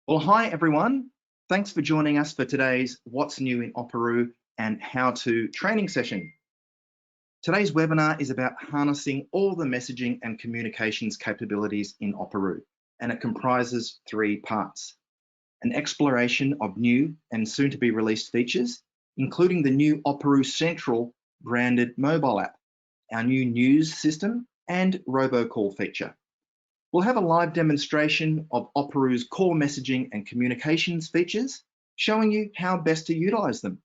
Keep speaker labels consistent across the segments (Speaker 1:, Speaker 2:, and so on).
Speaker 1: Well, hi everyone. Thanks for joining us for today's What's New in Operoo and How To training session. Today's webinar is about harnessing all the messaging and communications capabilities in Operoo, and it comprises three parts. An exploration of new and soon to be released features, including the new Operoo Central branded mobile app, our new news system and robocall feature. We'll have a live demonstration of Operoo's core messaging and communications features, showing you how best to utilize them.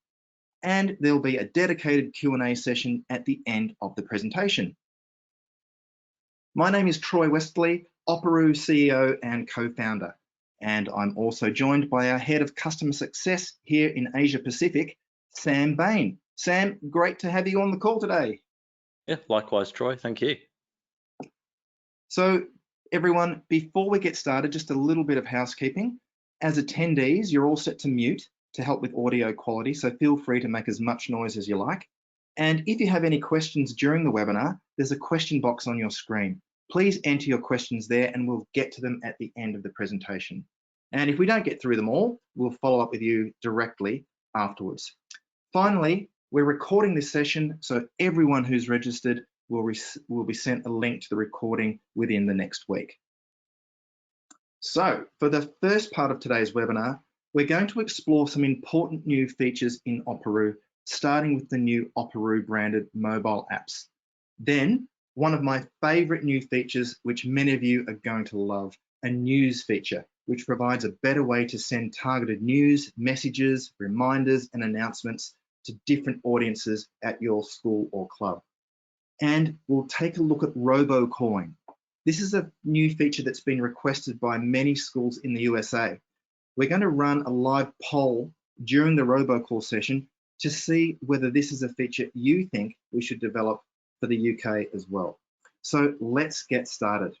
Speaker 1: And there'll be a dedicated Q&A session at the end of the presentation. My name is Troy Westley, Operoo CEO and co-founder, and I'm also joined by our Head of Customer Success here in Asia Pacific, Sam Bain. Sam, great to have you on the call today.
Speaker 2: Yeah, likewise, Troy. Thank you.
Speaker 1: So everyone, before we get started, just a little bit of housekeeping. As attendees, you're all set to mute to help with audio quality, so feel free to make as much noise as you like. And if you have any questions during the webinar, there's a question box on your screen. Please enter your questions there and we'll get to them at the end of the presentation. And if we don't get through them all, we'll follow up with you directly afterwards. Finally, we're recording this session, so everyone who's registered will be sent a link to the recording within the next week. So for the first part of today's webinar, we're going to explore some important new features in Operoo, starting with the new Operoo branded mobile apps. Then one of my favorite new features, which many of you are going to love, a news feature, which provides a better way to send targeted news, messages, reminders, and announcements to different audiences at your school or club. And we'll take a look at robocalling. This is a new feature that's been requested by many schools in the USA. We're going to run a live poll during the robocall session to see whether this is a feature you think we should develop for the UK as well. So let's get started.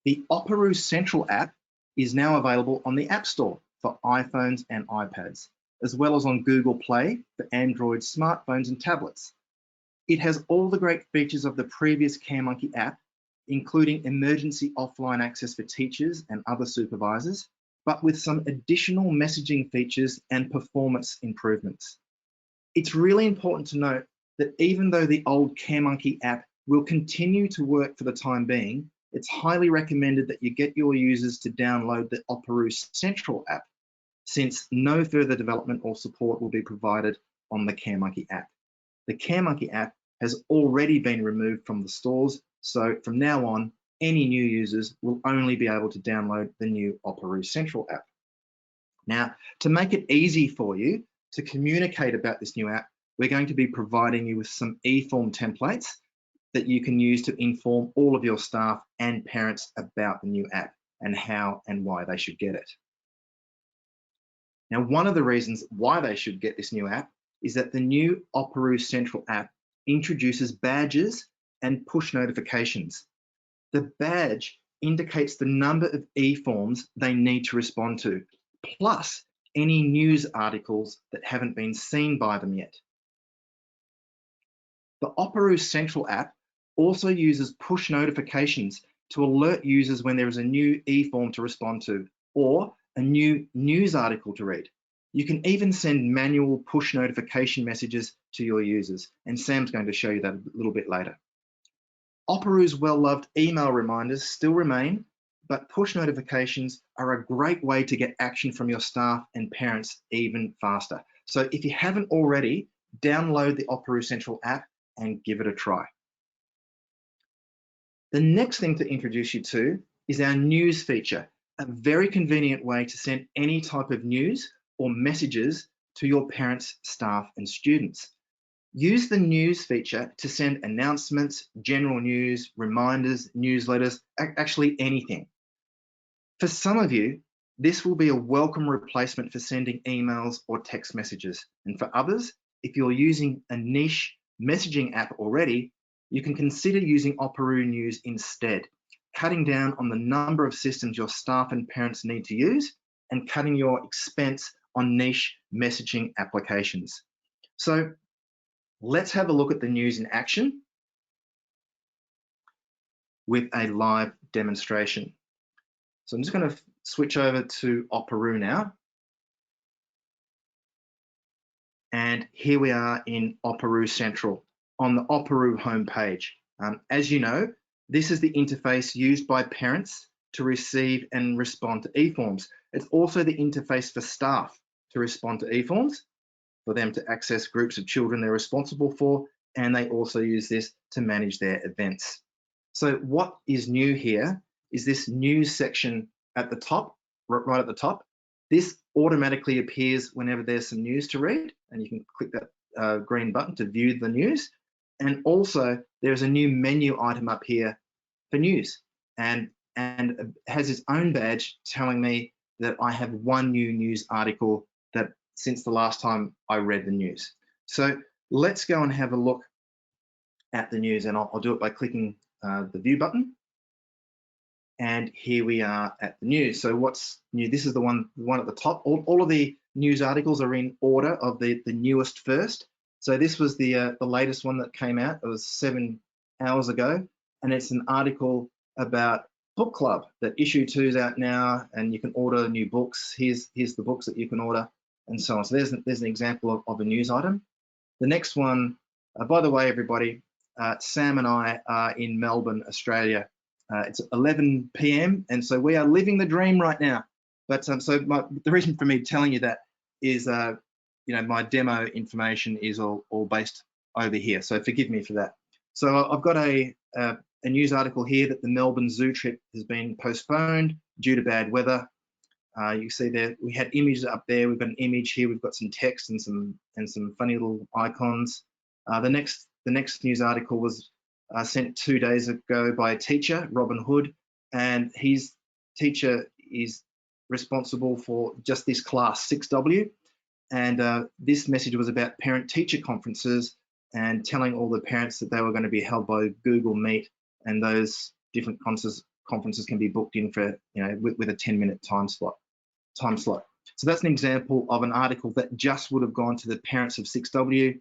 Speaker 1: The Operoo Central app is now available on the App Store for iPhones and iPads, as well as on Google Play for Android smartphones and tablets. It has all the great features of the previous CareMonkey app, including emergency offline access for teachers and other supervisors, but with some additional messaging features and performance improvements. It's really important to note that even though the old CareMonkey app will continue to work for the time being, it's highly recommended that you get your users to download the Operoo Central app, since no further development or support will be provided on the CareMonkey app. The CareMonkey app has already been removed from the stores, so from now on, any new users will only be able to download the new Operoo Central app. Now, to make it easy for you to communicate about this new app, we're going to be providing you with some e-form templates that you can use to inform all of your staff and parents about the new app and how and why they should get it. Now, one of the reasons why they should get this new app is that the new Operoo Central app introduces badges and push notifications. The badge indicates the number of e-forms they need to respond to, plus any news articles that haven't been seen by them yet. The Operoo Central app also uses push notifications to alert users when there is a new e-form to respond to or a new news article to read. You can even send manual push notification messages to your users, and Sam's going to show you that a little bit later. Operoo's well-loved email reminders still remain, but push notifications are a great way to get action from your staff and parents even faster. So if you haven't already, download the Operoo Central app and give it a try. The next thing to introduce you to is our news feature, a very convenient way to send any type of news or messages to your parents, staff, and students. Use the news feature to send announcements, general news, reminders, newsletters, actually anything. For some of you, this will be a welcome replacement for sending emails or text messages. And for others, if you're using a niche messaging app already, you can consider using Operoo News instead, cutting down on the number of systems your staff and parents need to use and cutting your expense on niche messaging applications. So let's have a look at the news in action with a live demonstration. So I'm just going to switch over to Operoo now. And here we are in Operoo Central on the Operoo homepage. As you know, this is the interface used by parents to receive and respond to e-forms. It's also the interface for staff to respond to e-forms, for them to access groups of children they're responsible for, and they also use this to manage their events. So what is new here is this news section at the top, right at the top. This automatically appears whenever there's some news to read, and you can click that green button to view the news. And also there's a new menu item up here for news, and it has its own badge telling me that I have one new news article that since the last time I read the news. So let's go and have a look at the news, and I'll do it by clicking the view button. And here we are at the news. So what's new? This is the one at the top. All of the news articles are in order of the newest first. So this was the latest one that came out. It was 7 hours ago, and it's an article about book club. That issue 2 is out now, and you can order new books. Here's the books that you can order, and so on. So there's an example of a news item. The next one, by the way, everybody, Sam and I are in Melbourne, Australia. It's 11 p.m. and so we are living the dream right now. But so the reason for me telling you that is, you know, my demo information is all based over here. So forgive me for that. So I've got a news article here that the Melbourne Zoo trip has been postponed due to bad weather. You see there, we had images up there. We've got an image here. We've got some text and some funny little icons. The next news article was sent 2 days ago by a teacher, Robin Hood, and his teacher is responsible for just this class, 6W. And this message was about parent-teacher conferences and telling all the parents that they were going to be held by Google Meet, and those different conferences can be booked in for, you know, with a 10-minute time slot. So that's an example of an article that just would have gone to the parents of 6W.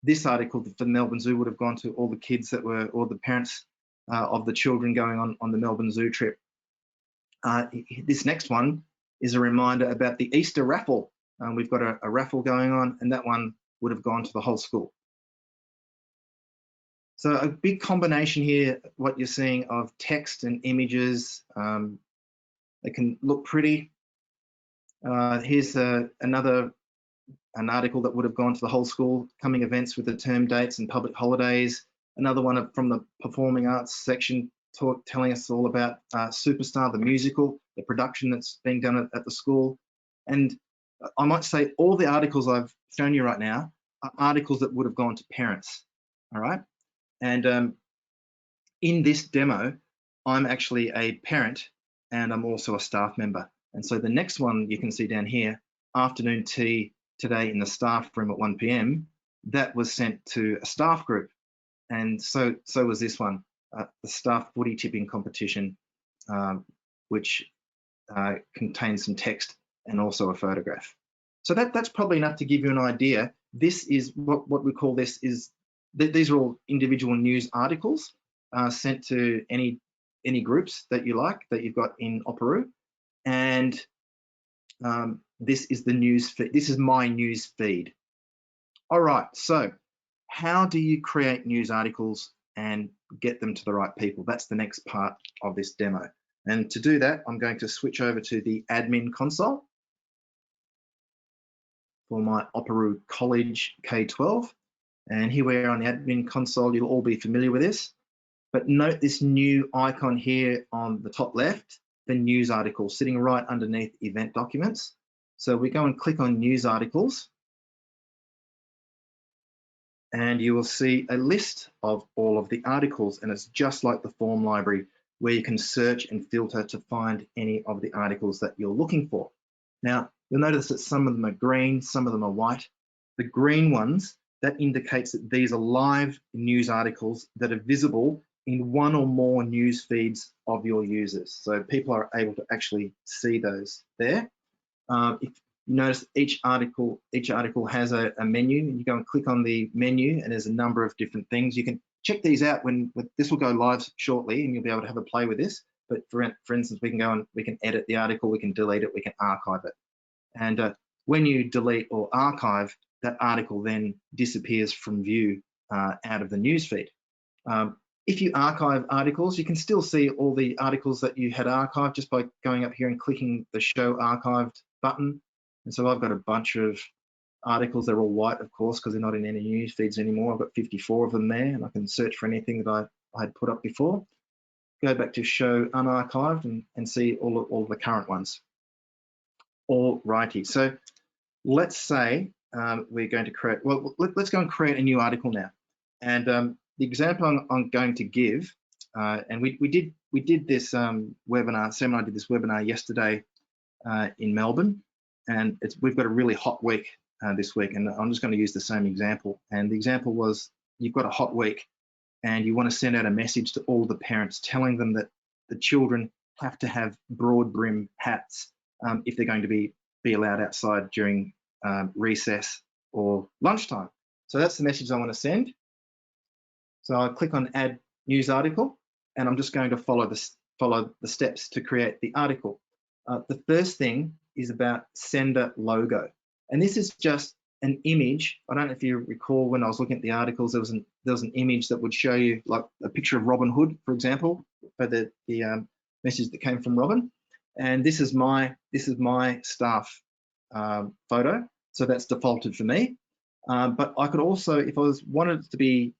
Speaker 1: This article for the Melbourne Zoo would have gone to all the kids that were, or the parents of the children going on the Melbourne Zoo trip. This next one is a reminder about the Easter raffle. We've got a raffle going on, and that one would have gone to the whole school. So a big combination here, what you're seeing of text and images. They can look pretty. Here's an article that would have gone to the whole school, coming events with the term dates and public holidays. Another one from the performing arts section telling us all about Superstar, the musical, the production that's being done at the school. And I might say all the articles I've shown you right now are articles that would have gone to parents, all right? And in this demo, I'm actually a parent and I'm also a staff member. And so the next one you can see down here, afternoon tea today in the staff room at 1 p.m, that was sent to a staff group. And so was this one, the staff footy tipping competition, which contains some text and also a photograph. So that's probably enough to give you an idea. This is what we call this is, these are all individual news articles sent to any groups that you like, that you've got in Operoo. And this is the news feed. This is my news feed. All right, so how do you create news articles and get them to the right people? That's the next part of this demo. And to do that, I'm going to switch over to the admin console for my Operoo College K-12. And here we are on the admin console. You'll all be familiar with this. But note this new icon here on the top left, the news article sitting right underneath event documents. So we go and click on news articles, and you will see a list of all of the articles, and it's just like the form library where you can search and filter to find any of the articles that you're looking for. Now, you'll notice that some of them are green, some of them are white. The green ones, that indicates that these are live news articles that are visible in one or more news feeds of your users. So people are able to actually see those there. If you notice each article has a menu, and you go and click on the menu, and there's a number of different things. You can check these out when this will go live shortly, and you'll be able to have a play with this. but for instance, we can go and we can edit the article, we can delete it, we can archive it. And when you delete or archive, that article then disappears from view out of the newsfeed. If you archive articles, you can still see all the articles that you had archived just by going up here and clicking the Show Archived button. And so I've got a bunch of articles. They're all white, of course, because they're not in any news feeds anymore. I've got 54 of them there, and I can search for anything that I had put up before. Go back to Show Unarchived and see all of the current ones. All righty. So let's say we're going to create, well, let's go and create a new article now. And the example I'm going to give, and we did this webinar, Sam and I did this webinar yesterday in Melbourne, and we've got a really hot week this week, and I'm just going to use the same example. And the example was, you've got a hot week and you want to send out a message to all the parents telling them that the children have to have broad brim hats if they're going to be allowed outside during recess or lunchtime. So that's the message I want to send. So I click on Add News Article, and I'm just going to follow the steps to create the article. The first thing is about sender logo, and this is just an image. I don't know if you recall when I was looking at the articles, there was an image that would show you like a picture of Robin Hood, for example, for the message that came from Robin. And this is my staff photo, so that's defaulted for me. But I could also, if I wanted it to be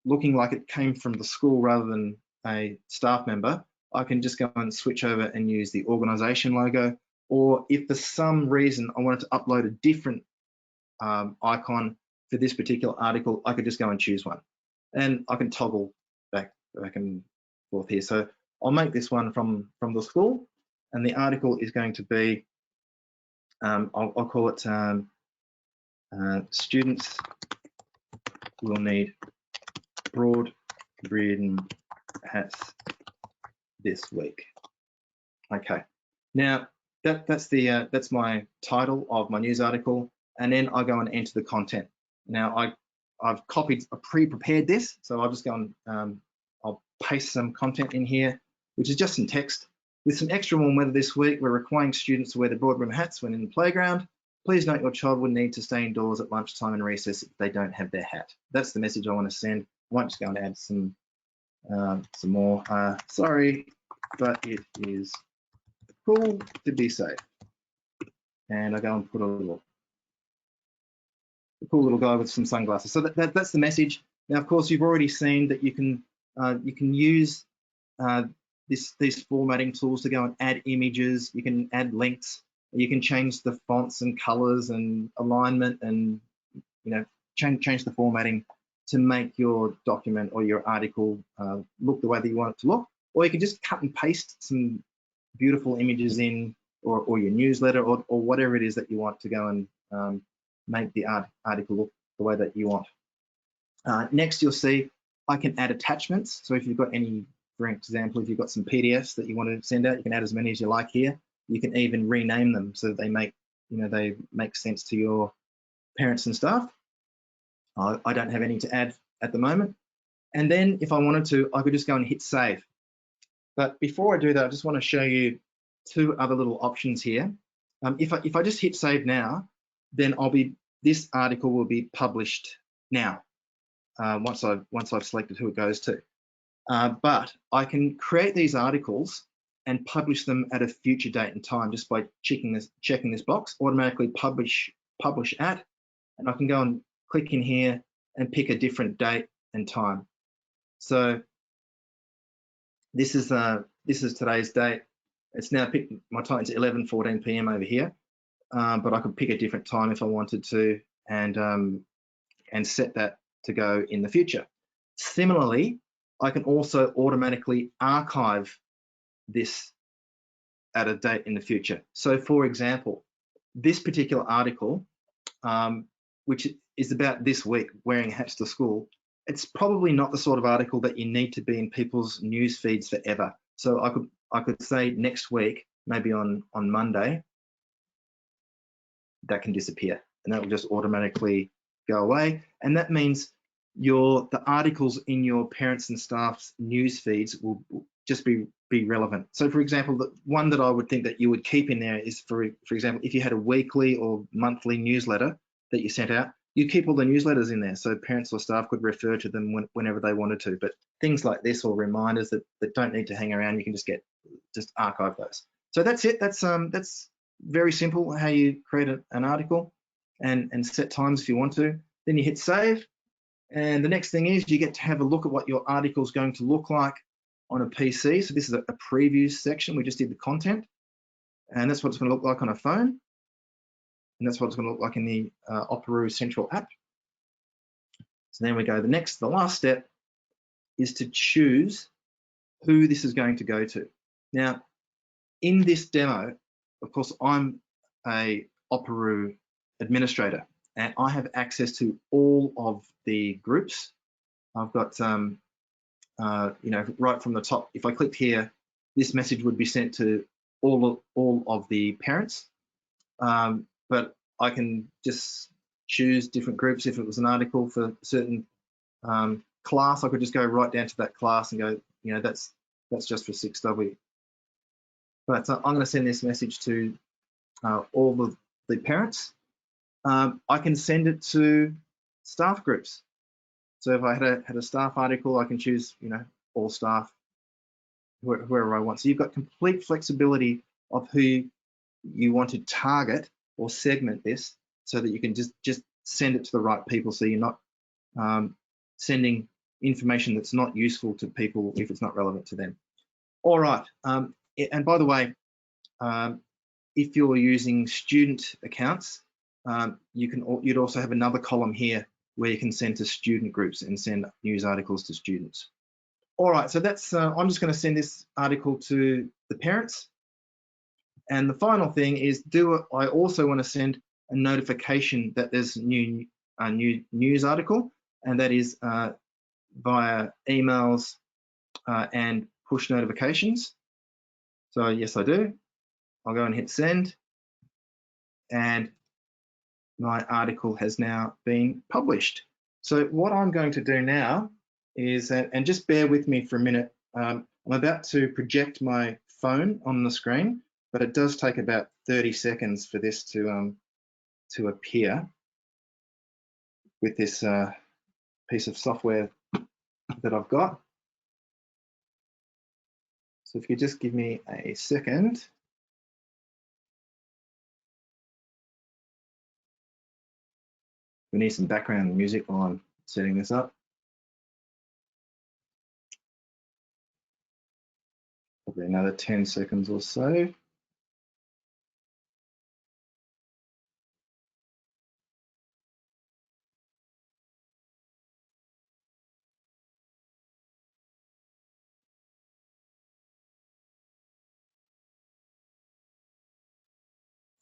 Speaker 1: looking like it came from the school rather than a staff member, I can just go and switch over and use the organization logo. Or if for some reason I wanted to upload a different icon for this particular article, I could just go and choose one. And I can toggle back and forth here. So I'll make this one from the school, and the article is going to be, I'll call it students will need broad brim hats this week. Okay, now that's my title of my news article, and then I go and enter the content. Now I've pre-prepared this, so I'll just go and I'll paste some content in here, which is just some text. With some extra warm weather this week, we're requiring students to wear the broad brim hats when in the playground. Please note your child will need to stay indoors at lunchtime and recess if they don't have their hat. That's the message I want to send. I might just go and add some more. Sorry, but it is cool to be safe. And I go and put a cool little guy with some sunglasses. So that's the message. Now, of course, you've already seen that you can use these formatting tools to go and add images. You can add links. You can change the fonts and colors and alignment, and change the formatting to make your document or your article look the way that you want it to look. Or you can just cut and paste some beautiful images in, or your newsletter, or whatever it is that you want to go and make the article look the way that you want. Next, you'll see I can add attachments. So if you've got any, for example, if you've got some PDFs that you want to send out, you can add as many as you like here. You can even rename them so that they make sense to your parents and staff. I don't have any to add at the moment. And then if I wanted to, I could just go and hit save. But before I do that, I just want to show you two other little options here. If I just hit save now, then this article will be published now once I've selected who it goes to. But I can create these articles and publish them at a future date and time just by checking this box, automatically publish at, and I can go and click in here and pick a different date and time. So this is today's date. It's now picked my time. It's 11:14 p.m. over here, but I could pick a different time if I wanted to, and set that to go in the future. Similarly, I can also automatically archive this at a date in the future. So for example, this particular article, which is about this week, wearing hats to school, it's probably not the sort of article that you need to be in people's news feeds forever. So I could say next week, maybe on Monday, that can disappear, and that will just automatically go away. And that means the articles in your parents and staff's news feeds will just be relevant. So for example, the one that I would think that you would keep in there is, for example, if you had a weekly or monthly newsletter that you sent out, you keep all the newsletters in there so parents or staff could refer to them whenever they wanted to. But things like this, or reminders that don't need to hang around, you can just archive those. So that's it. That's very simple how you create an article and set times if you want to. Then you hit save. And the next thing is you get to have a look at what your article is going to look like on a PC. So this is a preview section. We just did the content, and that's what it's going to look like on a phone. And that's what it's going to look like in the Operoo Central app. So then we go, the last step is to choose who this is going to go to. Now, in this demo, of course, I'm a Operoo administrator, and I have access to all of the groups. I've got, right from the top, if I clicked here, this message would be sent to all of the parents. But I can just choose different groups. If it was an article for a certain class, I could just go right down to that class and go, that's just for 6W. But I'm going to send this message to all of the parents. I can send it to staff groups. So if I had a staff article, I can choose, all staff, whoever I want. So you've got complete flexibility of who you want to target or segment this, so that you can just send it to the right people, so you're not sending information that's not useful to people if it's not relevant to them. All right, and by the way, if you're using student accounts, you'd also have another column here where you can send to student groups and send news articles to students. All right, so that's I'm just going to send this article to the parents. And the final thing is, I also want to send a notification that there's a new news article, and that is via emails and push notifications. So yes, I do. I'll go and hit send, and my article has now been published. So what I'm going to do now is, and just bear with me for a minute, I'm about to project my phone on the screen, but it does take about 30 seconds for this to appear with this piece of software that I've got. So if you just give me a second. We need some background music while I'm setting this up. Probably another 10 seconds or so.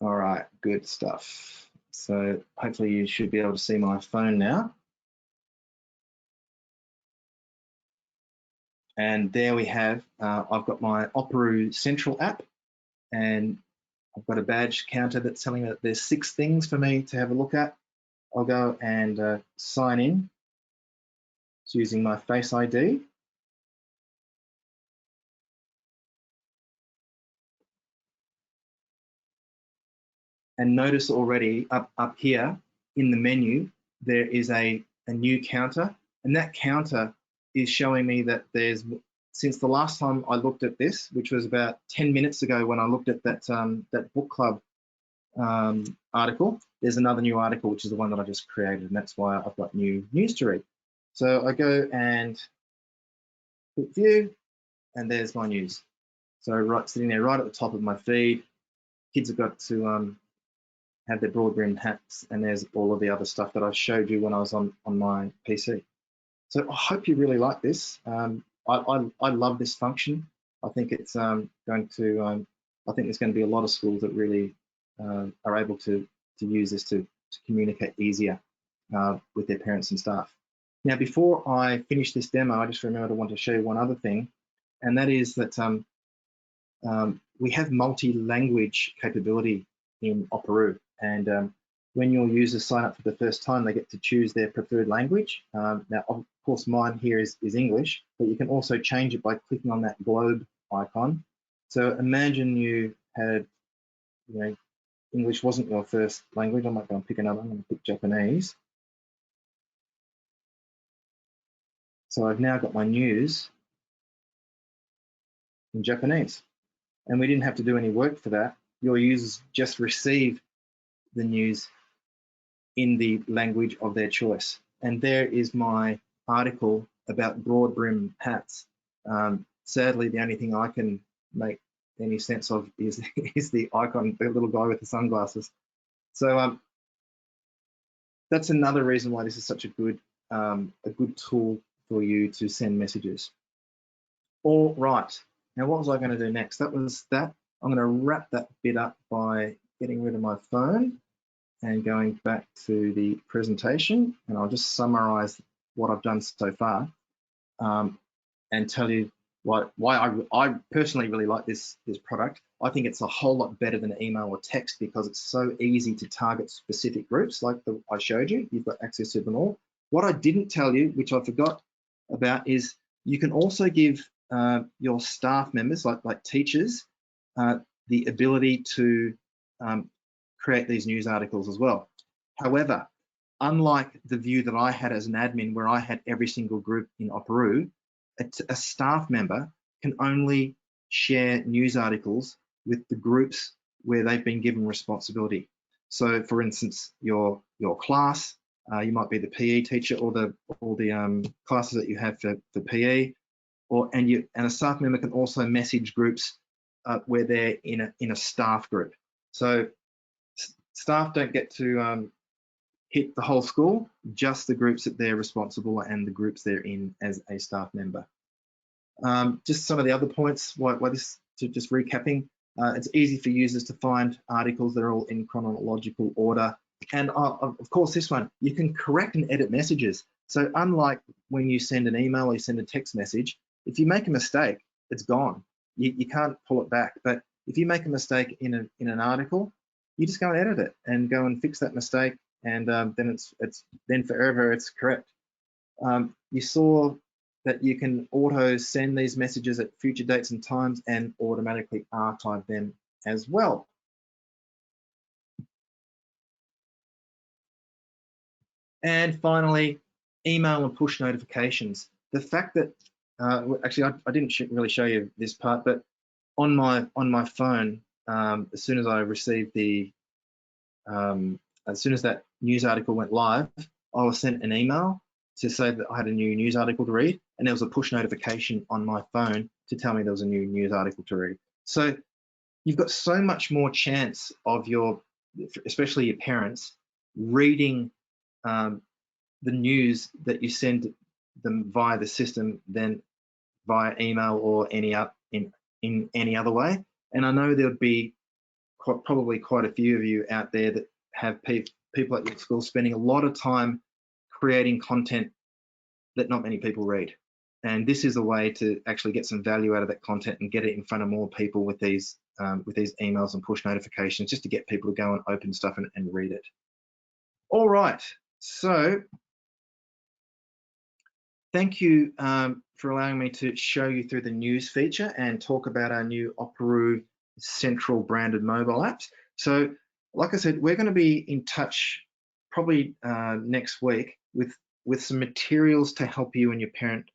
Speaker 1: All right, good stuff. So hopefully you should be able to see my phone now. And there we have, I've got my Operoo Central app, and I've got a badge counter that's telling me that there's 6 things for me to have a look at. I'll go and sign in using my Face ID. And notice already up here in the menu, there is a new counter, and that counter is showing me that there's, since the last time I looked at this, which was about 10 minutes ago when I looked at that book club article, there's another new article, which is the one that I just created, and that's why I've got new news to read. So I go and click view, and there's my news. So sitting there right at the top of my feed, kids have got to have their broad brim hats, and there's all of the other stuff that I showed you when I was on my PC. So I hope you really like this. I love this function. I think it's I think there's going to be a lot of schools that really are able to use this to communicate easier with their parents and staff. Now, before I finish this demo, I just remembered I want to show you one other thing, and that is that we have multi-language capability in Operoo, and when your users sign up for the first time, they get to choose their preferred language. Now, of course, mine here is English, but you can also change it by clicking on that globe icon. So imagine you had, English wasn't your first language. I might go and pick another. I'm going to pick Japanese. So I've now got my news in Japanese, and we didn't have to do any work for that. Your users just receive the news in the language of their choice. And there is my article about broad brim hats. Sadly, the only thing I can make any sense of is the icon, the little guy with the sunglasses. So that's another reason why this is such a good tool for you to send messages. All right. Now, what was I going to do next? That was that. I'm going to wrap that bit up by getting rid of my phone and going back to the presentation, and I'll just summarize what I've done so far and tell you why I personally really like this product. I think it's a whole lot better than email or text because it's so easy to target specific groups like I showed you. You've got access to them all. What I didn't tell you, which I forgot about, is you can also give your staff members, like teachers, the ability to create these news articles as well. However, unlike the view that I had as an admin where I had every single group in Operoo, a staff member can only share news articles with the groups where they've been given responsibility. So for instance, your class, you might be the PE teacher or the classes that you have for PE, and a staff member can also message groups where they're in a staff group. So staff don't get to hit the whole school, just the groups that they're responsible and the groups they're in as a staff member. Just some of the other points, just recapping, it's easy for users to find articles that are all in chronological order. And of course, this one, you can correct and edit messages. So unlike when you send an email or you send a text message, if you make a mistake, it's gone. You can't pull it back. But if you make a mistake in an article, you just go and edit it and go and fix that mistake, and then forever it's correct. You saw that you can auto send these messages at future dates and times and automatically archive them as well. And finally, email and push notifications. The fact that actually I didn't really show you this part, but on my phone, as soon as I received as soon as that news article went live, I was sent an email to say that I had a new news article to read, and there was a push notification on my phone to tell me there was a new news article to read. So you've got so much more chance of especially your parents, reading the news that you send them via the system than via email or in any other way. And I know there'd be probably quite a few of you out there that have people at your school spending a lot of time creating content that not many people read. And this is a way to actually get some value out of that content and get it in front of more people with these emails and push notifications, just to get people to go and open stuff and read it. All right, so thank you for allowing me to show you through the news feature and talk about our new Operoo Central branded mobile apps. So like I said, we're going to be in touch probably next week with some materials to help you and your parent,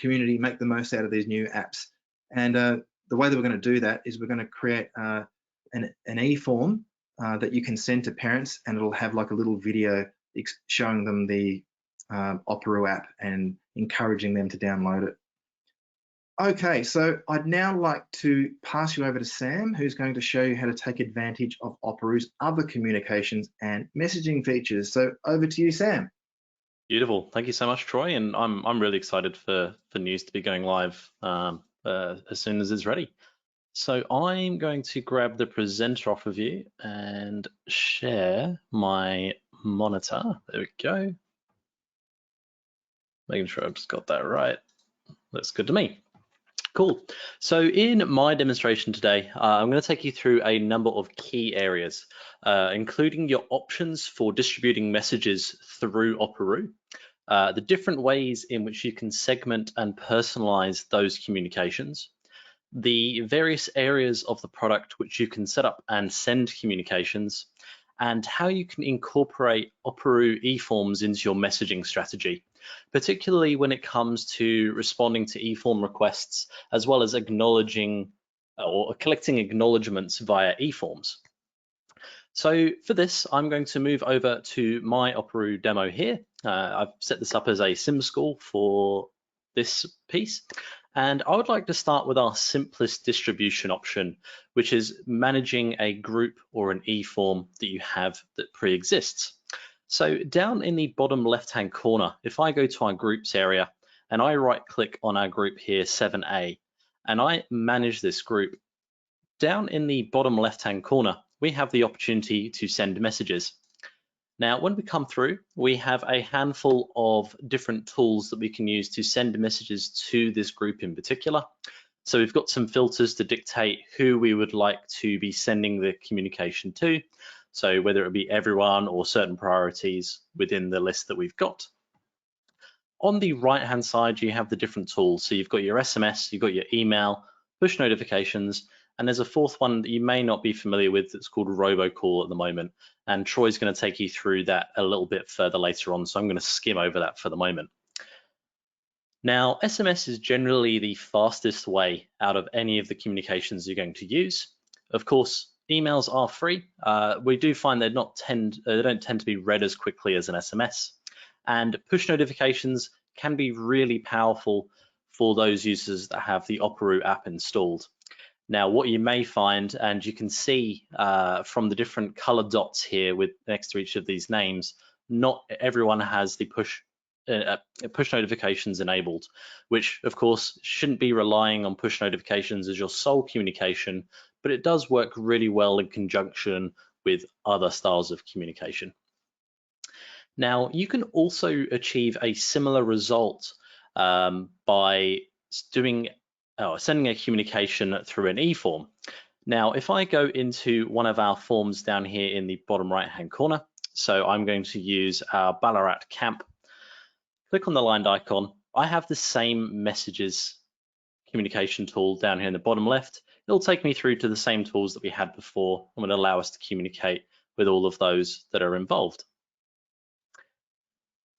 Speaker 1: community make the most out of these new apps. And the way that we're going to do that is we're going to create an e-form that you can send to parents, and it'll have like a little video showing them the Operoo app and encouraging them to download it. Okay, so I'd now like to pass you over to Sam, who's going to show you how to take advantage of Operoo's other communications and messaging features. So over to you, Sam.
Speaker 2: Beautiful. Thank you so much, Troy. And I'm really excited for news to be going live as soon as it's ready. So I'm going to grab the presenter off of you and share my monitor. There we go. Making sure I've just got that right. Looks good to me. Cool. So in my demonstration today, I'm going to take you through a number of key areas, including your options for distributing messages through Operoo, the different ways in which you can segment and personalize those communications, the various areas of the product which you can set up and send communications, and how you can incorporate Operoo eForms into your messaging strategy, particularly when it comes to responding to eForm requests, as well as acknowledging or collecting acknowledgements via eForms. So for this, I'm going to move over to my Operoo demo here. I've set this up as a sim school for this piece. And I would like to start with our simplest distribution option, which is managing a group or an eForm that you have that pre-exists. So down in the bottom left-hand corner, if I go to our groups area and I right-click on our group here, 7A, and I manage this group, down in the bottom left-hand corner, we have the opportunity to send messages. Now, when we come through, we have a handful of different tools that we can use to send messages to this group in particular. So we've got some filters to dictate who we would like to be sending the communication to. So whether it be everyone or certain priorities within the list that we've got. On the right-hand side, you have the different tools. So you've got your SMS, you've got your email, push notifications, and there's a fourth one that you may not be familiar with that's called Robocall at the moment. And Troy's going to take you through that a little bit further later on, so I'm going to skim over that for the moment. Now, SMS is generally the fastest way out of any of the communications you're going to use. Of course, emails are free. We do find they don't tend to be read as quickly as an SMS. And push notifications can be really powerful for those users that have the Operoo app installed. Now, what you may find, and you can see from the different colored dots here with next to each of these names, not everyone has the push notifications enabled, which of course shouldn't be relying on push notifications as your sole communication, but it does work really well in conjunction with other styles of communication. Now, you can also achieve a similar result by sending a communication through an eForm. Now, if I go into one of our forms down here in the bottom right-hand corner, so I'm going to use our Ballarat camp, click on the lined icon. I have the same messages communication tool down here in the bottom left. It'll take me through to the same tools that we had before and will allow us to communicate with all of those that are involved.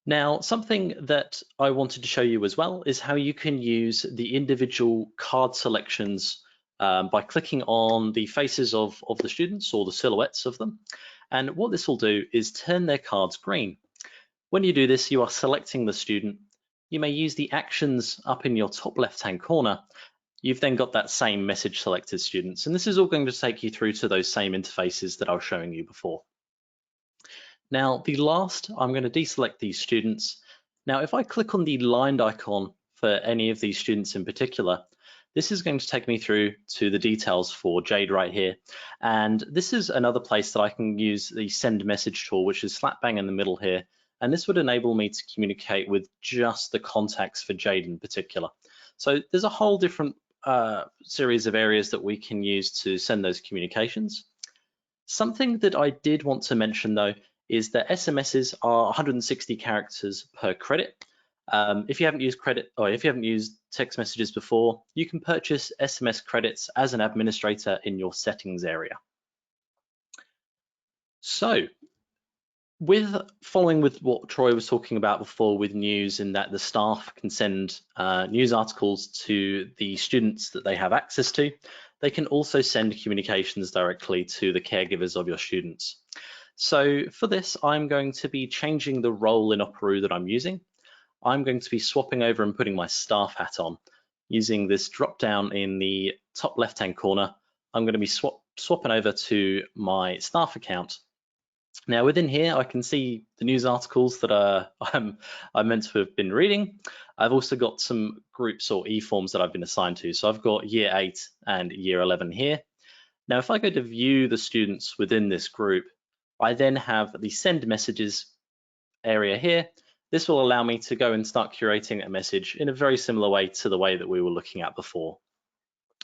Speaker 2: Now, something that I wanted to show you as well is how you can use the individual card selections by clicking on the faces of the students or the silhouettes of them. And what this will do is turn their cards green. When you do this, you are selecting the student. You may use the actions up in your top left-hand corner. You've then got that same message selected students. And this is all going to take you through to those same interfaces that I was showing you before. Now, the last, I'm going to deselect these students. Now, if I click on the lined icon for any of these students in particular, this is going to take me through to the details for Jade right here. And this is another place that I can use the send message tool, which is slap bang in the middle here. And this would enable me to communicate with just the contacts for Jade in particular. So there's a whole different series of areas that we can use to send those communications. Something that I did want to mention though, is that SMSs are 160 characters per credit. If you haven't used credit, or if you haven't used text messages before, you can purchase SMS credits as an administrator in your settings area. So, following with what Troy was talking about before with news, in that the staff can send news articles to the students that they have access to, they can also send communications directly to the caregivers of your students. So for this, I'm going to be changing the role in Operoo that I'm using. I'm going to be swapping over and putting my staff hat on. Using this drop down in the top left-hand corner, I'm going to be swapping over to my staff account. Now within here, I can see the news articles that I'm meant to have been reading. I've also got some groups or eForms that I've been assigned to. So I've got year 8 and year 11 here. Now, if I go to view the students within this group, I then have the send messages area here, this will allow me to go and start curating a message in a very similar way to the way that we were looking at before.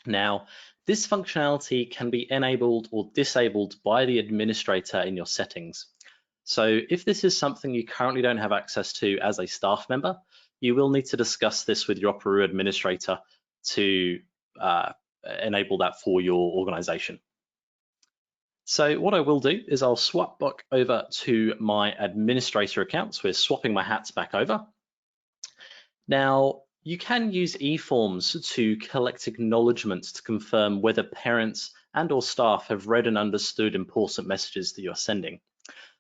Speaker 2: Now, this functionality can be enabled or disabled by the administrator in your settings. So if this is something you currently don't have access to as a staff member, you will need to discuss this with your Opera administrator to enable that for your organization. So what I will do is I'll swap back over to my administrator account. So we're swapping my hats back over. Now, you can use eForms to collect acknowledgements to confirm whether parents and or staff have read and understood important messages that you're sending.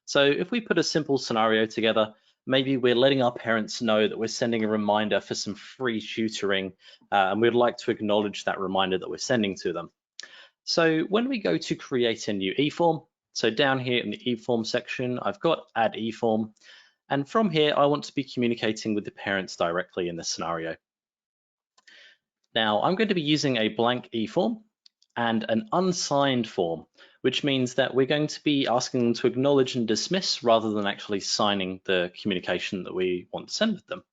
Speaker 2: So if we put a simple scenario together, maybe we're letting our parents know that we're sending a reminder for some free tutoring, and we'd like to acknowledge that reminder that we're sending to them. So when we go to create a new eForm, so down here in the eForm section, I've got add eForm. And from here, I want to be communicating with the parents directly in this scenario. Now, I'm going to be using a blank eForm and an unsigned form, which means that we're going to be asking them to acknowledge and dismiss rather than actually signing the communication that we want to send with them.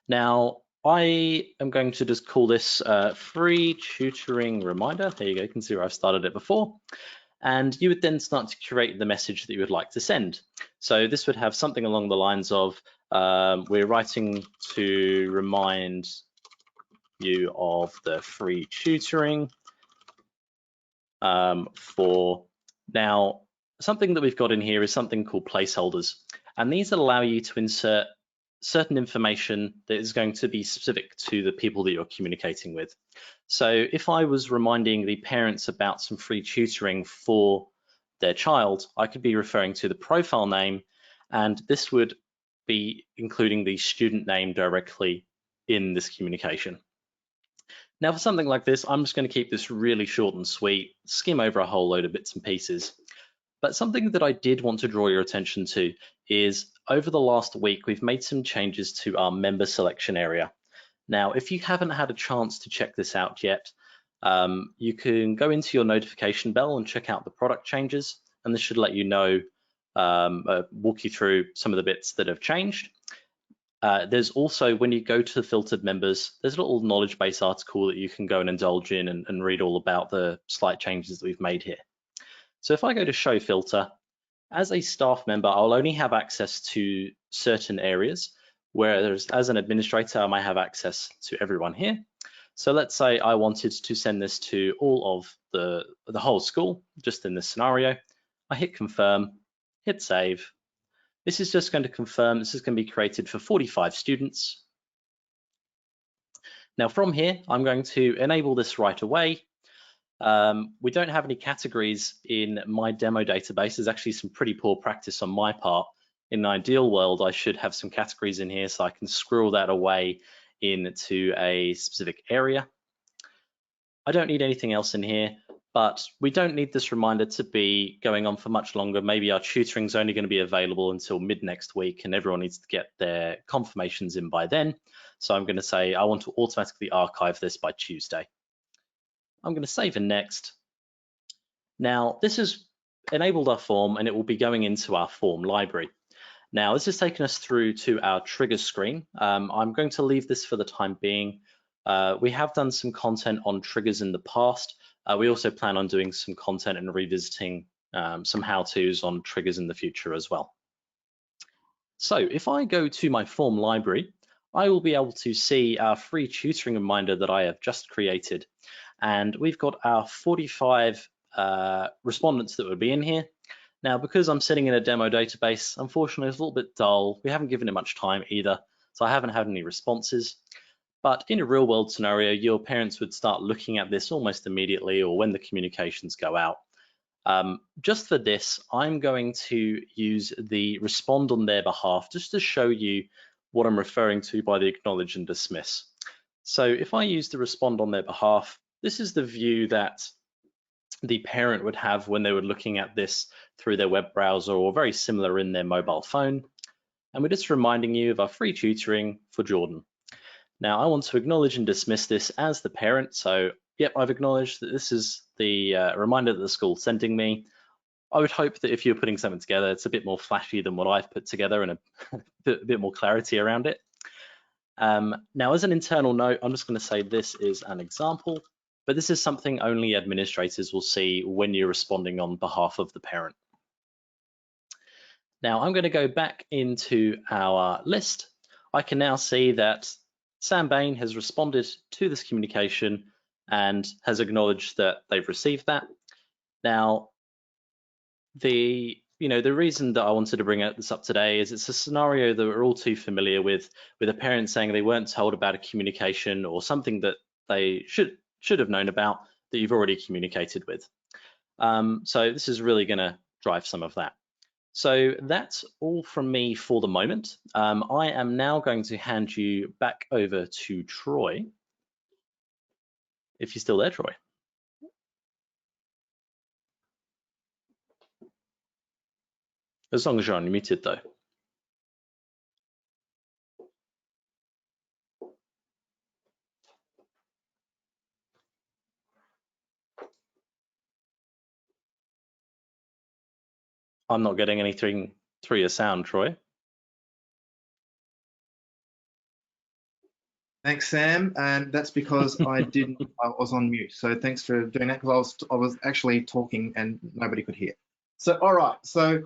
Speaker 2: Now, I am going to just call this free tutoring reminder. There you go, you can see where I've started it before. And you would then start to curate the message that you would like to send. So this would have something along the lines of, we're writing to remind you of the free tutoring for. Now, something that we've got in here is something called placeholders. And these allow you to insert certain information that is going to be specific to the people that you're communicating with. So if I was reminding the parents about some free tutoring for their child, I could be referring to the profile name, and this would be including the student name directly in this communication. Now for something like this, I'm just going to keep this really short and sweet, skim over a whole load of bits and pieces. But something that I did want to draw your attention to is over the last week, we've made some changes to our member selection area. Now, if you haven't had a chance to check this out yet, you can go into your notification bell and check out the product changes, and this should let you know, walk you through some of the bits that have changed. There's also, when you go to the filtered members, there's a little knowledge base article that you can go and indulge in and read all about the slight changes that we've made here. So if I go to show filter, as a staff member, I'll only have access to certain areas, whereas as an administrator, I might have access to everyone here. So let's say I wanted to send this to all of the whole school, just in this scenario. I hit confirm, hit save. This is just going to confirm this is going to be created for 45 students. Now from here, I'm going to enable this right away. We don't have any categories in my demo database. There's actually some pretty poor practice on my part. In an ideal world, I should have some categories in here so I can squirrel that away into a specific area. I don't need anything else in here, but we don't need this reminder to be going on for much longer. Maybe our tutoring is only going to be available until mid next week and everyone needs to get their confirmations in by then. So I'm going to say I want to automatically archive this by Tuesday. I'm going to save and next. Now this has enabled our form and it will be going into our form library. Now this has taken us through to our triggers screen. I'm going to leave this for the time being. We have done some content on triggers in the past. We also plan on doing some content and revisiting some how-tos on triggers in the future as well. So if I go to my form library, I will be able to see our free tutoring reminder that I have just created. And we've got our 45 respondents that would be in here. Now, because I'm sitting in a demo database, unfortunately, it's a little bit dull. We haven't given it much time either, so I haven't had any responses. But in a real world scenario, your parents would start looking at this almost immediately or when the communications go out. Just for this, I'm going to use the respond on their behalf just to show you what I'm referring to by the acknowledge and dismiss. So if I use the respond on their behalf, this is the view that the parent would have when they were looking at this through their web browser or very similar in their mobile phone. And we're just reminding you of our free tutoring for Jordan. Now I want to acknowledge and dismiss this as the parent. So yep, I've acknowledged that this is the reminder that the school's sending me. I would hope that if you're putting something together, it's a bit more flashy than what I've put together and a bit more clarity around it. Now, as an internal note, I'm just going to say this is an example, but this is something only administrators will see when you're responding on behalf of the parent. Now, I'm going to go back into our list. I can now see that Sam Bain has responded to this communication and has acknowledged that they've received that. Now, the reason that I wanted to bring this up today is it's a scenario that we're all too familiar with a parent saying they weren't told about a communication or something that they should have known about that you've already communicated with. So this is really going to drive some of that. So that's all from me for the moment. I am now going to hand you back over to Troy. If you're still there, Troy. As long as you're unmuted, though. I'm not getting anything through your sound, Troy.
Speaker 1: Thanks, Sam, and that's because I was on mute. So thanks for doing that, because I was actually talking and nobody could hear. So all right, so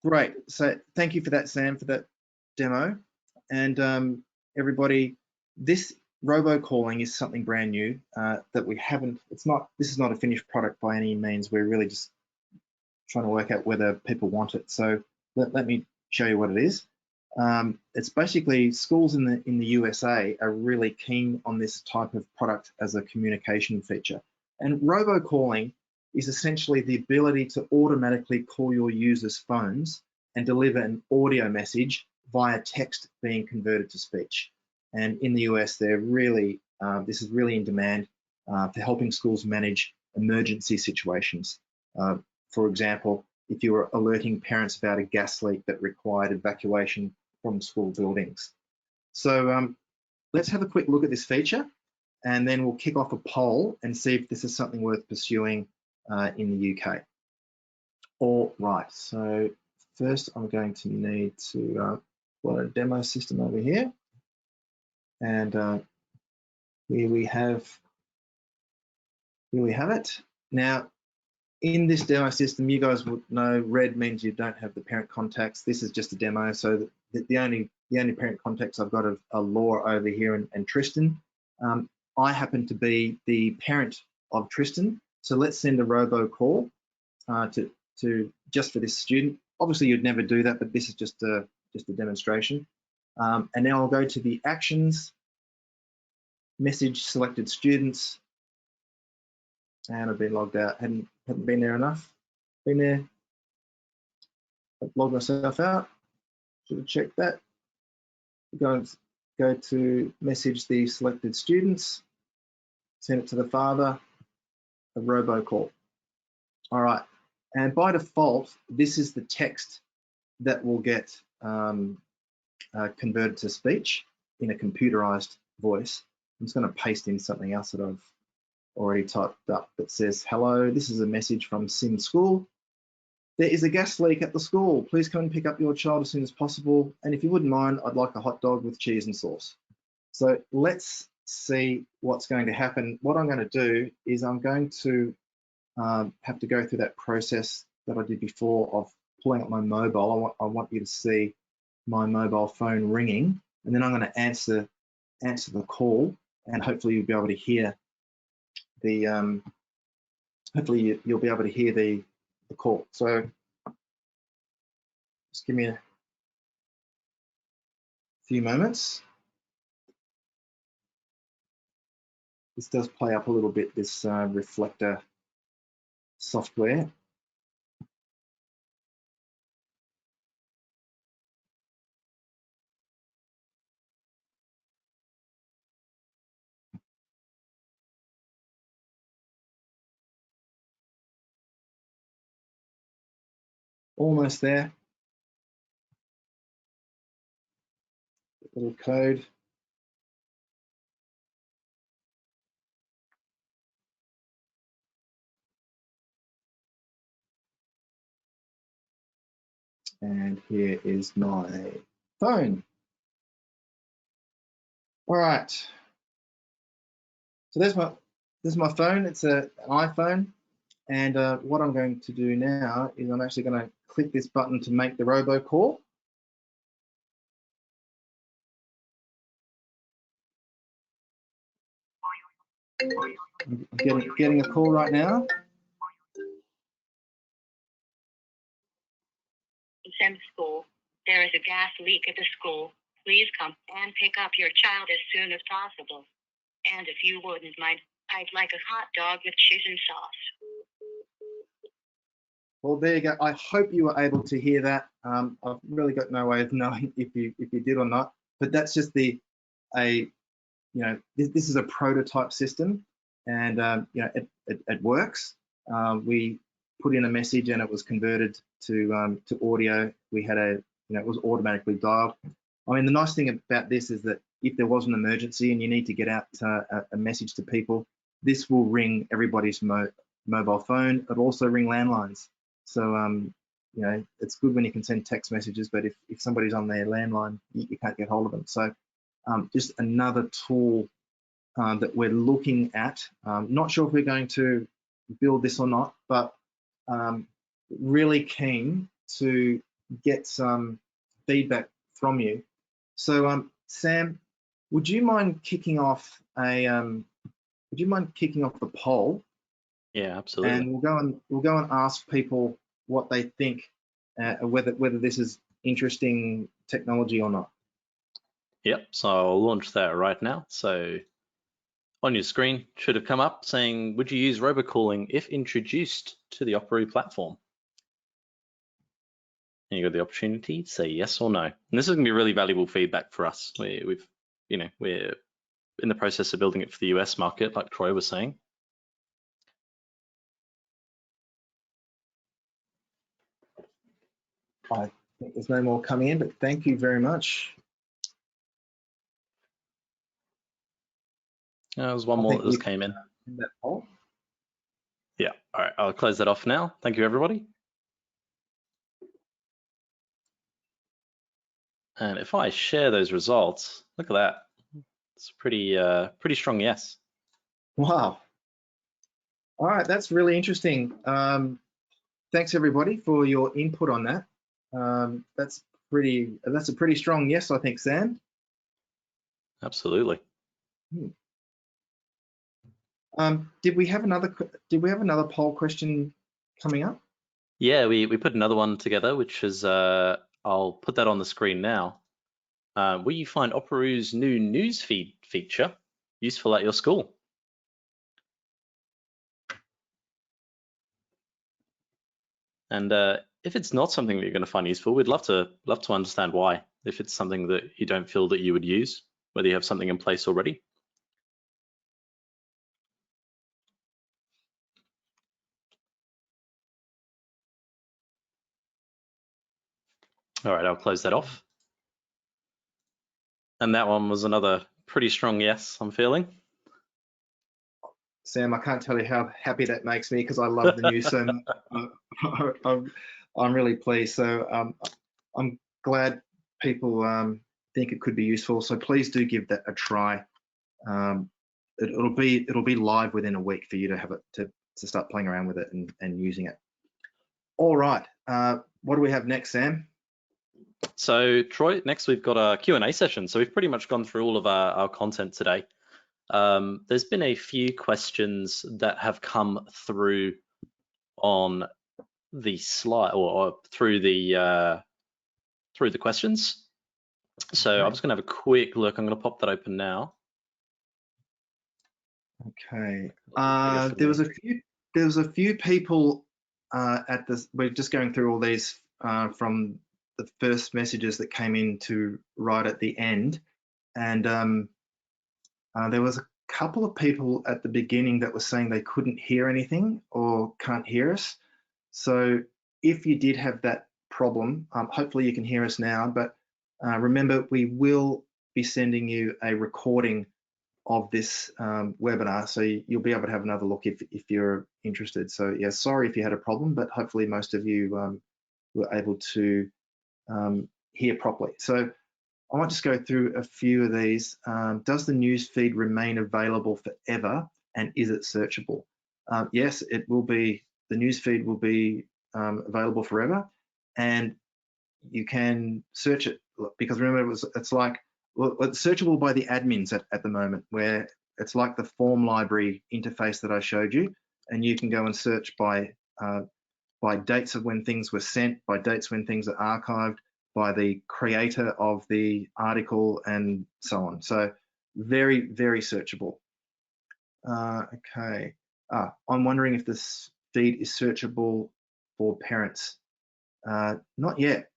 Speaker 1: great. So thank you for that, Sam, for that demo. And everybody, this robocalling is something brand new that we haven't. This is not a finished product by any means. We're really just trying to work out whether people want it. So let me show you what it is. It's basically schools in the USA are really keen on this type of product as a communication feature. And robocalling is essentially the ability to automatically call your users' phones and deliver an audio message via text being converted to speech. And in the US, this is really in demand for helping schools manage emergency situations. For example, if you were alerting parents about a gas leak that required evacuation from school buildings. So let's have a quick look at this feature, and then we'll kick off a poll and see if this is something worth pursuing in the UK. All right, so first I'm going to need to plot a demo system over here. And here we have it. Now, in this demo system, you guys would know red means you don't have the parent contacts. This is just a demo, so the only parent contacts I've got are Laura over here and Tristan. I happen to be the parent of Tristan, so let's send a robocall to just for this student. Obviously, you'd never do that, but this is just a demonstration. And now I'll go to the actions, message selected students, and I've been logged out. Hadn't been there enough. Been there. I've logged myself out. Should have checked that. Go to message the selected students. Send it to the father. A robocall. All right. And by default, this is the text that will get converted to speech in a computerized voice. I'm just going to paste in something else that I've already typed up that says, hello, this is a message from Sim School. There is a gas leak at the school. Please come and pick up your child as soon as possible. And if you wouldn't mind, I'd like a hot dog with cheese and sauce. So let's see what's going to happen. What I'm going to do is I'm going to have to go through that process that I did before of pulling up my mobile. I want you to see my mobile phone ringing, and then I'm going to answer the call, and hopefully you'll be able to hear the you'll be able to hear the call. So just give me a few moments. This does play up a little bit, this reflector software. Almost there. Little code. And here is my phone. All right. So this is my phone. It's an iPhone. And what I'm going to do now is I'm actually going to click this button to make the robocall. I'm getting a call right now.
Speaker 3: Sam School. There is a gas leak at the school. Please come and pick up your child as soon as possible. And if you wouldn't mind, I'd like a hot dog with cheese and sauce.
Speaker 1: Well, there you go. I hope you were able to hear that. I've really got no way of knowing if you did or not. But that's just this is a prototype system, and it works. We put in a message and it was converted to audio. We had it was automatically dialed. I mean, the nice thing about this is that if there was an emergency and you need to get out a message to people, this will ring everybody's mobile phone. It'll also ring landlines. So it's good when you can send text messages, but if somebody's on their landline, you can't get hold of them. So just another tool that we're looking at. Not sure if we're going to build this or not, but really keen to get some feedback from you. So Sam, would you mind kicking off the poll?
Speaker 2: Yeah, absolutely.
Speaker 1: And we'll go and ask people what they think, whether this is interesting technology or not.
Speaker 2: Yep, so I'll launch that right now. So on your screen should have come up saying, would you use robocalling if introduced to the Operoo platform? And you got the opportunity to say yes or no. And this is going to be really valuable feedback for us. We're in the process of building it for the US market, like Troy was saying.
Speaker 1: I think there's no more coming in, but thank you very much.
Speaker 2: There's one more that just came in.
Speaker 1: That poll.
Speaker 2: Yeah, all right, I'll close that off now. Thank you, everybody. And if I share those results, look at that. It's pretty strong yes.
Speaker 1: Wow. All right, that's really interesting. Thanks everybody for your input on that. That's a pretty strong yes, I think, Sam.
Speaker 2: Absolutely.
Speaker 1: Did we have another poll question coming up?
Speaker 2: Yeah, we put another one together, which is I'll put that on the screen now. Will you find Operoo's new newsfeed feature useful at your school? And if it's not something that you're going to find useful, we'd love to understand why. If it's something that you don't feel that you would use, whether you have something in place already. All right, I'll close that off. And that one was another pretty strong yes, I'm feeling.
Speaker 1: Sam, I can't tell you how happy that makes me because I love the news so much. I'm really pleased. So I'm glad people think it could be useful. So please do give that a try. It'll be live within a week for you to have it to start playing around with it and using it. All right. What do we have next, Sam?
Speaker 2: So Troy, next we've got a Q&A session. So we've pretty much gone through all of our content today. There's been a few questions that have come through on the slide or through the questions. So okay. I'm just gonna have a quick look. I'm gonna pop that open now.
Speaker 1: Okay. There was a few people at this. We're just going through all these from the first messages that came in to right at the end, and there was a couple of people at the beginning that were saying they couldn't hear anything or can't hear us. So if you did have that problem, hopefully you can hear us now. But remember, we will be sending you a recording of this webinar, so you'll be able to have another look if you're interested. So yeah, sorry if you had a problem, but hopefully most of you were able to hear properly. So I might just go through a few of these. Does the news feed remain available forever, and is it searchable? Yes, it will be. The news feed will be available forever, and you can search it, because remember, it's like, well, it's searchable by the admins at the moment, where it's like the form library interface that I showed you, and you can go and search by dates of when things were sent, by dates when things are archived, by the creator of the article, and so on. So very, very searchable. Okay. I'm wondering if this feed is searchable for parents. Not yet.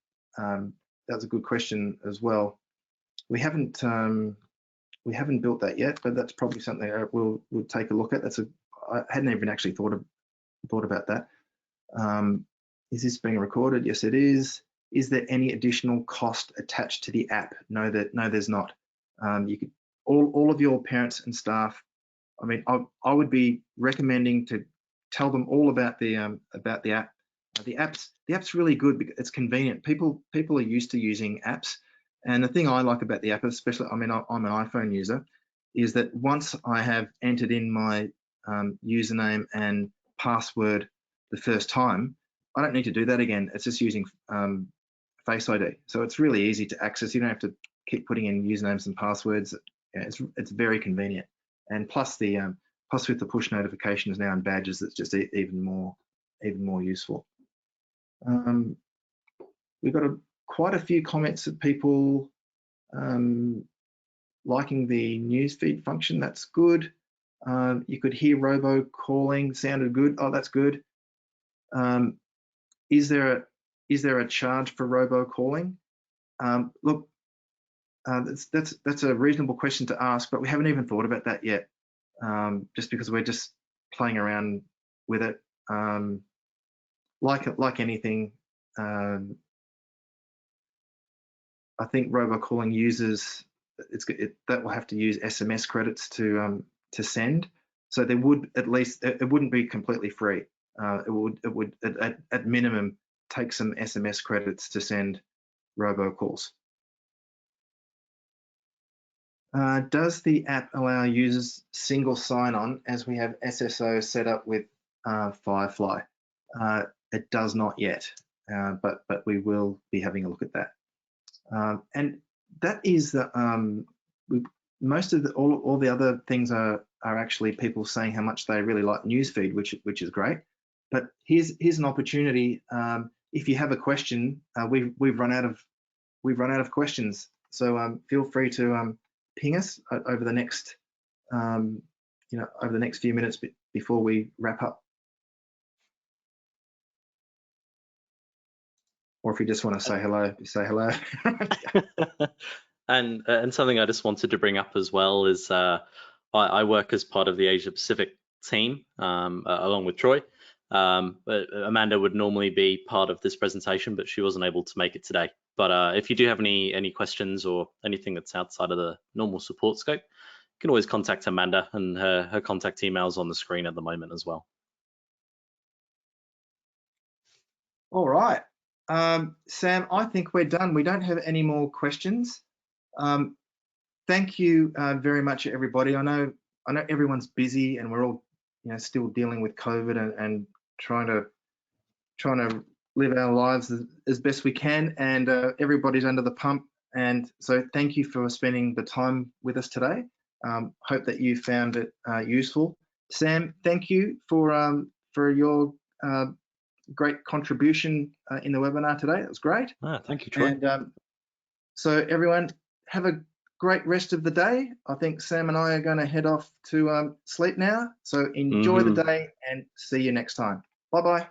Speaker 1: That's a good question as well. We haven't built that yet, but that's probably something we'll take a look at. I hadn't even actually thought about that. Is this being recorded? Yes, it is. Is there any additional cost attached to the app? No, there's not. You could, all of your parents and staff. I mean, I would be recommending to tell them all about the app. The app's really good because it's convenient. People are used to using apps, and the thing I like about the app, especially, I mean, I'm an iPhone user, is that once I have entered in my username and password the first time, I don't need to do that again. It's just using Face ID, so it's really easy to access. You don't have to keep putting in usernames and passwords. Yeah, it's very convenient, and plus with the push notifications now and badges, it's just even more useful. We've got quite a few comments of people liking the newsfeed function. That's good. You could hear robocalling, sounded good. Oh, that's good. Is there a charge for robocalling? Look, that's a reasonable question to ask, but we haven't even thought about that yet. Just because we're just playing around with it. Like anything, I think robocalling uses that will have to use SMS credits to send. So there would, at least, it wouldn't be completely free. It would at minimum take some SMS credits to send robocalls. Does the app allow users single sign-on as we have SSO set up with Firefly? It does not yet, but we will be having a look at that. And that is most of all the other things are actually people saying how much they really like Newsfeed, which is great. But here's an opportunity. If you have a question, we've run out of questions, so feel free to ping us over the next over the next few minutes before we wrap up. Or if you just want to say hello, say hello.
Speaker 2: And something I just wanted to bring up as well is I work as part of the Asia Pacific team along with Troy. But Amanda would normally be part of this presentation, but she wasn't able to make it today. But if you do have any questions or anything that's outside of the normal support scope, you can always contact Amanda, and her contact email is on the screen at the moment as well.
Speaker 1: All right. Sam, I think we're done. We don't have any more questions. Thank you very much, everybody. I know everyone's busy, and we're all still dealing with COVID and trying to live our lives as best we can. And everybody's under the pump. And so thank you for spending the time with us today. Hope that you found it useful. Sam, thank you for your great contribution in the webinar today. It was great.
Speaker 2: Thank you, Troy.
Speaker 1: And so everyone, have a great rest of the day. I think Sam and I are going to head off to sleep now. So enjoy the day and see you next time. Bye-bye.